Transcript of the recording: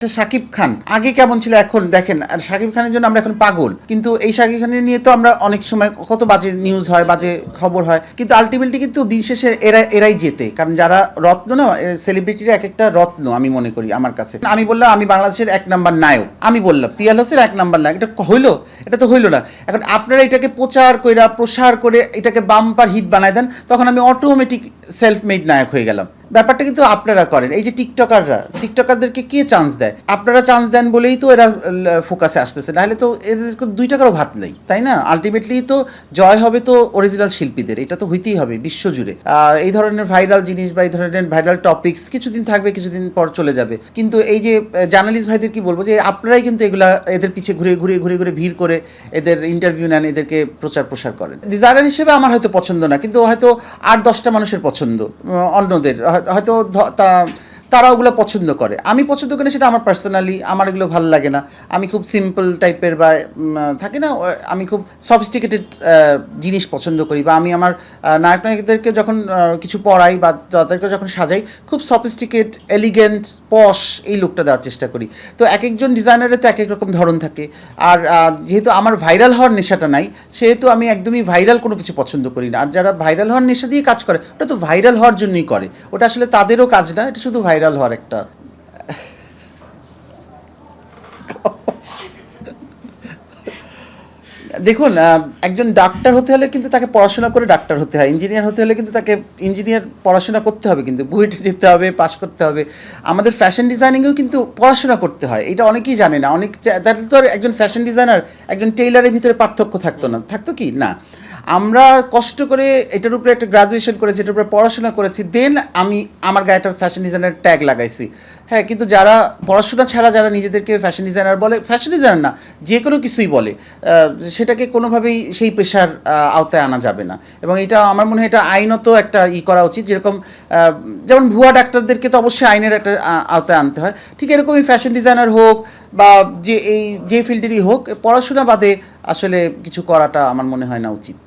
শাকিব খান আগে কেমন ছিল এখন দেখেন, আর শাকিব খানের জন্য আমরা এখন পাগল, কিন্তু এই শাকিব খানের নিয়ে তো আমরা অনেক সময় কত বাজে নিউজ হয়, বাজে খবর হয়, কিন্তু আলটিমেটলি কিন্তু দিন শেষে এরাই জেতে। কারণ যারা রত্ন না, সেলিব্রিটিরা এক একটা রত্ন আমি মনে করি। আমার কাছে আমি বললাম আমি বাংলাদেশের 1 নাম্বার নায়ক, আমি বললাম পিয়াল হোসেন 1 নাম্বার নায়ক, এটা হইলো? এটা তো হইলো না। এখন আপনারা এটাকে প্রসার করে এটাকে বাম্পার হিট বানায় দেন, তখন আমি অটোমেটিক সেলফ মেড নায়ক হয়ে গেলাম। ব্যাপারটা কিন্তু আপনারা করেন। এই যে টিকটকারদেরকে কে চান্স দেয়? আপনারা চান্স দেন বলেই তো এরা ফোকাসে আসতেছে, নাহলে তো এদেরকে 2 টাকারও ভাত নেই, তাই না? আলটিমেটলি তো জয় হবে তো অরিজিনাল শিল্পীদের, এটা তো হইতেই হবে বিশ্বজুড়ে। এই ধরনের ভাইরাল জিনিস বা এই ধরনের ভাইরাল টপিকস কিছুদিন থাকবে, কিছুদিন পর চলে যাবে। কিন্তু এই যে জার্নালিস্ট ভাইদের কি বলবো, যে আপনারাই কিন্তু এগুলা এদের পিছিয়ে ঘুরে ভিড় করে এদের ইন্টারভিউ নেন, এদেরকে প্রসার করেন। ডিজাইনার হিসেবে আমার হয়তো পছন্দ না, কিন্তু হয়তো 8-10টা মানুষের পছন্দ, অন্যদের হয়তো তারা ওগুলো পছন্দ করে। আমি পছন্দ করি সেটা আমার পার্সোনালি, আমার এগুলো ভালো লাগে না। আমি খুব সিম্পল টাইপের বা থাকে না, আমি খুব সফিস্টিকেটেড জিনিস পছন্দ করি, বা আমি আমার নায়কদেরকে যখন কিছু পড়াই বা তাদেরকে যখন সাজাই, খুব সফিস্টিকেট, এলিগেন্ট, পশ এই লুকটা দেওয়ার চেষ্টা করি। তো এক একজন ডিজাইনারের তো এক এক রকম ধরন থাকে। আর যেহেতু আমার ভাইরাল হওয়ার নেশাটা নাই, সেহেতু আমি একদমই ভাইরাল কোনো কিছু পছন্দ করি না। আর যারা ভাইরাল হওয়ার নেশা দিয়ে কাজ করে, ওটা তো ভাইরাল হওয়ার জন্যই করে, ওটা আসলে তাদেরও কাজ না, এটা শুধু ভাইরাল হওয়ার একটা। দেখুন, একজন ডাক্তার হতে হলে কিন্তু তাকে পড়াশোনা করে ডাক্তার হতে হয়, ইঞ্জিনিয়ার হতে হলে কিন্তু তাকে ইঞ্জিনিয়ার পড়াশোনা করতে হবে, কিন্তু বুয়েটে যেতে হবে, পাশ করতে হবে। আমাদের ফ্যাশন ডিজাইনিংয়েও কিন্তু পড়াশোনা করতে হয়, এটা অনেকেই জানে না। তাহলে তো একজন ফ্যাশন ডিজাইনার একজন টেইলারের ভিতরে পার্থক্য থাকতো না, থাকতো কি না? আমরা কষ্ট করে এটার উপরে একটা গ্রাজুয়েশন করেছি, এটার উপরে পড়াশোনা করেছি, দেন আমি আমার গায়ে একটা ফ্যাশন ডিজাইনার ট্যাগ লাগাইছি। হ্যাঁ, কিন্তু যারা পড়াশোনা ছাড়া যারা নিজেদেরকে ফ্যাশন ডিজাইনার বলে, ফ্যাশন ডিজাইনার না, যে কোনো কিছুই বলে, সেটাকে কোনোভাবেই সেই পেশার আওতায় আনা যাবে না। এবং এটা আমার মনে হয় এটা আইনত একটা করা উচিত। যেমন ভুয়া ডাক্তারদেরকে তো অবশ্যই আইনের একটা আওতায় আনতে হয়, ঠিক এরকমই ফ্যাশন ডিজাইনার হোক বা যে ফিল্ডেরই হোক, পড়াশোনা বাদে আসলে কিছু করাটা আমার মনে হয় না উচিত।